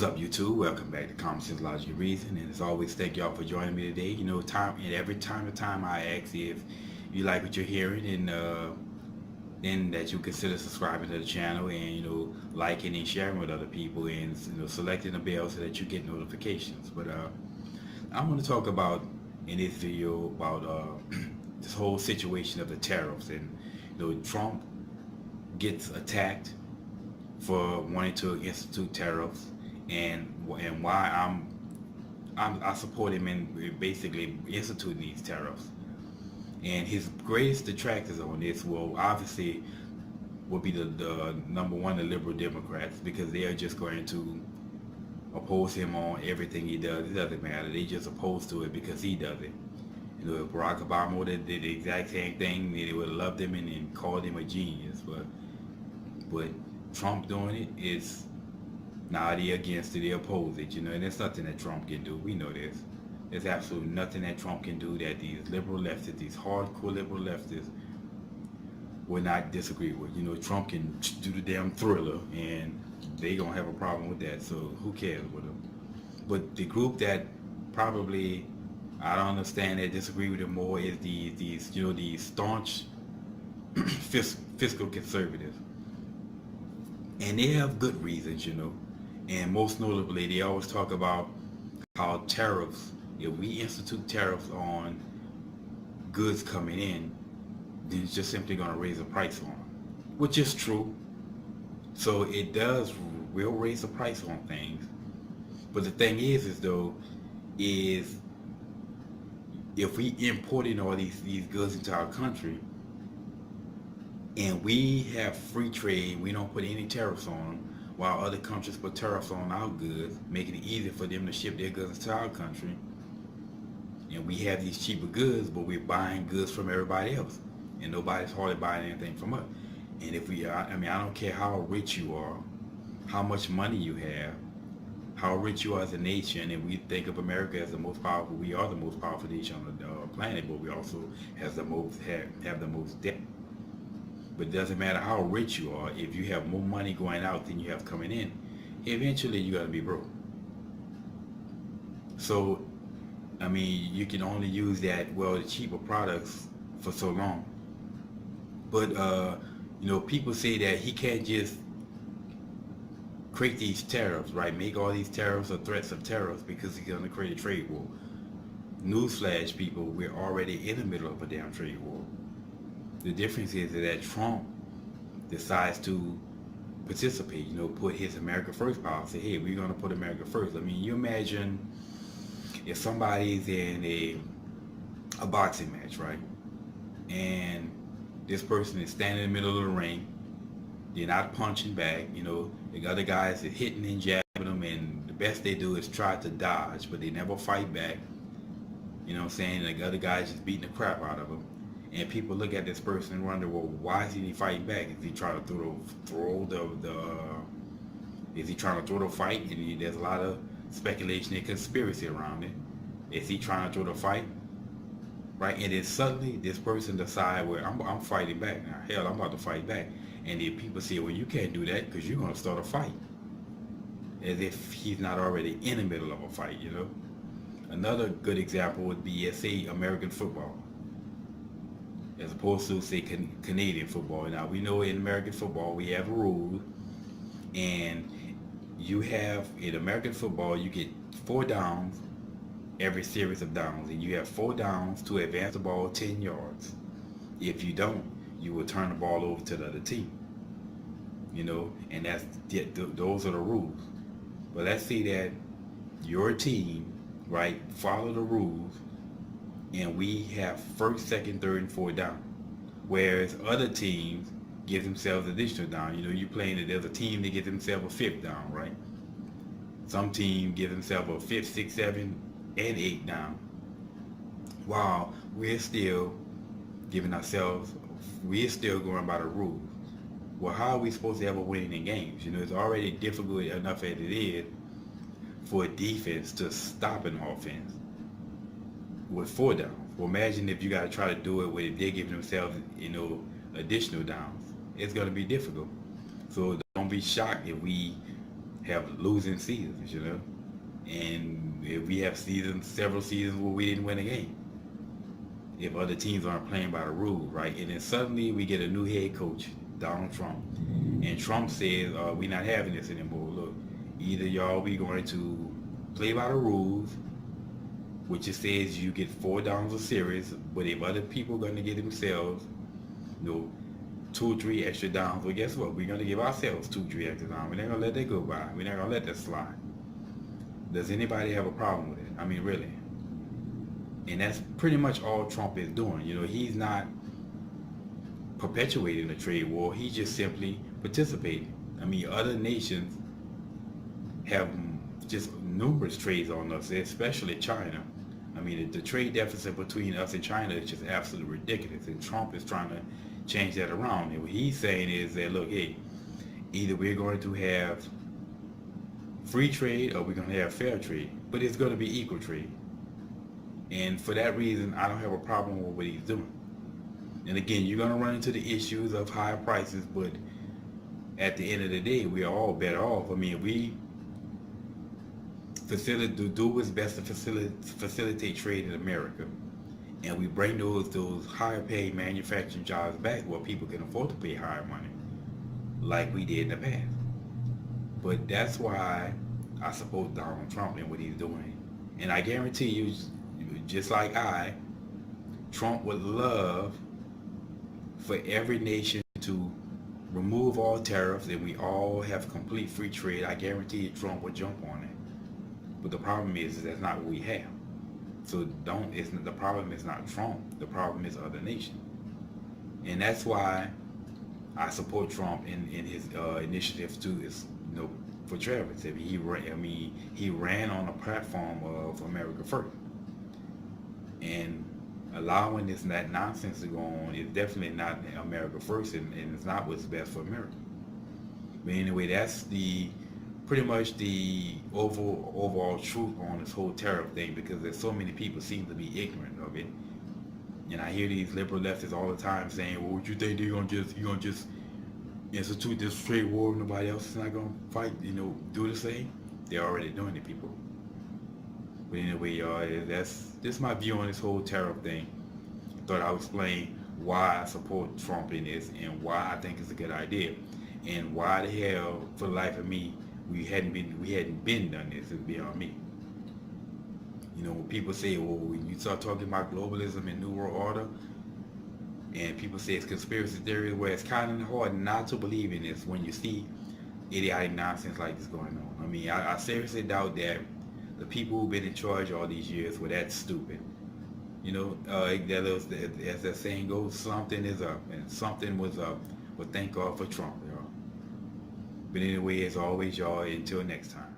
What's up, YouTube? Welcome back to Common Sense, Logic, and Reason. And as always, thank y'all for joining me today. You know, every time I ask if you like what you're hearing, and then that you consider subscribing to the channel and liking and sharing with other people, and selecting the bell so that you get notifications. But I want to talk about in this video about this whole situation of the tariffs, and Trump gets attacked for wanting to institute tariffs, and why I support him in basically instituting these tariffs. And his greatest detractors on this will obviously be the number one, the liberal Democrats, because they are just going to oppose him on everything he does. It doesn't matter. They just opposed to it because he does it. If Barack Obama would have did the exact same thing, they would have loved him and called him a genius. But Trump doing it is, now they against it, they oppose it, and there's nothing that Trump can do. We know this. There's absolutely nothing that Trump can do that these liberal leftists, these hardcore liberal leftists, will not disagree with. Trump can do the damn Thriller, and they gonna have a problem with that. So who cares with him? But the group that probably I don't understand that disagree with him more is these staunch fiscal conservatives, and they have good reasons, And most notably, they always talk about how tariffs, if we institute tariffs on goods coming in, then it's just simply going to raise the price on them, which is true. So it will raise the price on things. But the thing is if we importing all these goods into our country, and we have free trade, we don't put any tariffs on them, while other countries put tariffs on our goods, making it easier for them to ship their goods to our country. And we have these cheaper goods, but we're buying goods from everybody else, and nobody's hardly buying anything from us. And if I don't care how rich you are, how much money you have, how rich you are as a nation, and we think of America as the most powerful. We are the most powerful nation on the planet, but we also have the most debt. But it doesn't matter how rich you are, if you have more money going out than you have coming in, eventually you're going to be broke. So, you can only use the cheaper products for so long. But, people say that he can't just create these tariffs, right? Make all these tariffs or threats of tariffs because he's going to create a trade war. Newsflash, people, we're already in the middle of a damn trade war. The difference is that Trump decides to participate, put his America First policy. Hey, we're going to put America first. You imagine if somebody's in a boxing match, right? And this person is standing in the middle of the ring. They're not punching back, the other guys are hitting and jabbing them, and the best they do is try to dodge, but they never fight back. You know what I'm saying? The other guy's just beating the crap out of them. And people look at this person and wonder, well, why is he fighting back? Is he trying to is he trying to throw the fight? And there's a lot of speculation and conspiracy around it. Is he trying to throw the fight? Right? And then suddenly this person decides, well, I'm fighting back now. Hell, I'm about to fight back. And then people say, well, you can't do that because you're going to start a fight. As if he's not already in the middle of a fight, Another good example would be, say, American football, as opposed to, say, Canadian football. Now, we know in American football we have a rule, and you have, in American football, you get 4 downs every series of downs, and you have 4 downs to advance the ball 10 yards. If you don't, you will turn the ball over to the other team, and those are the rules. But let's say that your team, right, follow the rules, and we have 1st, 2nd, 3rd, and 4th down, whereas other teams give themselves additional down. You're playing that there's a team that gives themselves a 5th down, right? Some team give themselves a 5th, 6th, 7th, and 8th down, while we're still going by the rules. Well, how are we supposed to ever win in games? It's already difficult enough as it is for a defense to stop an offense with 4 downs. Well, imagine if you got to try to do it with they're giving themselves, additional downs. It's going to be difficult. So don't be shocked if we have losing seasons, and if we have several seasons where we didn't win a game, if other teams aren't playing by the rules, right? And then suddenly we get a new head coach, Donald Trump, and Trump says, we're not having this anymore. Look, either y'all we going to play by the rules, which it says you get 4 downs a series, but if other people are going to get themselves, 2 or 3 extra downs, well, guess what? We're going to give ourselves 2 or 3 extra downs. We're not going to let that go by. We're not going to let that slide. Does anybody have a problem with it? I mean, really? And that's pretty much all Trump is doing. He's not perpetuating a trade war. He's just simply participating. I mean, other nations have just numerous trades on us, especially China. I mean, the trade deficit between us and China is just absolutely ridiculous. And Trump is trying to change that around. And what he's saying is that, look, hey, either we're going to have free trade or we're going to have fair trade. But it's going to be equal trade. And for that reason, I don't have a problem with what he's doing. And again, you're going to run into the issues of higher prices, but at the end of the day, we are all better off. I mean, we do what's best to facilitate trade in America, and we bring those higher paid manufacturing jobs back where people can afford to pay higher money, like we did in the past. But that's why I support Donald Trump and what he's doing. And I guarantee you, just like Trump would love for every nation to remove all tariffs and we all have complete free trade. I guarantee you Trump would jump on it. But the problem is that's not what we have. So the problem is not Trump. The problem is other nations. And that's why I support Trump in his initiative for tariffs. He ran on a platform of America First. And allowing that nonsense to go on is definitely not America First, and it's not what's best for America. But anyway, that's pretty much the overall truth on this whole tariff thing, because there's so many people seem to be ignorant of it. And I hear these liberal leftists all the time saying, well, what you think you're gonna just institute this trade war, nobody else is not gonna fight, do the same? They're already doing it, people. But anyway, y'all, that's my view on this whole tariff thing. I thought I would explain why I support Trump in this and why I think it's a good idea, and why the hell, for the life of me, we hadn't been done this. It's beyond me. When people say, well, when you start talking about globalism and New World Order, and people say it's conspiracy theory, where it's kind of hard not to believe in this when you see idiotic nonsense like this going on. I mean, I seriously doubt that the people who've been in charge all these years were that stupid. As that saying goes, something is up, and something was up. But thank God for Trump, y'all. But anyway, as always, y'all, until next time.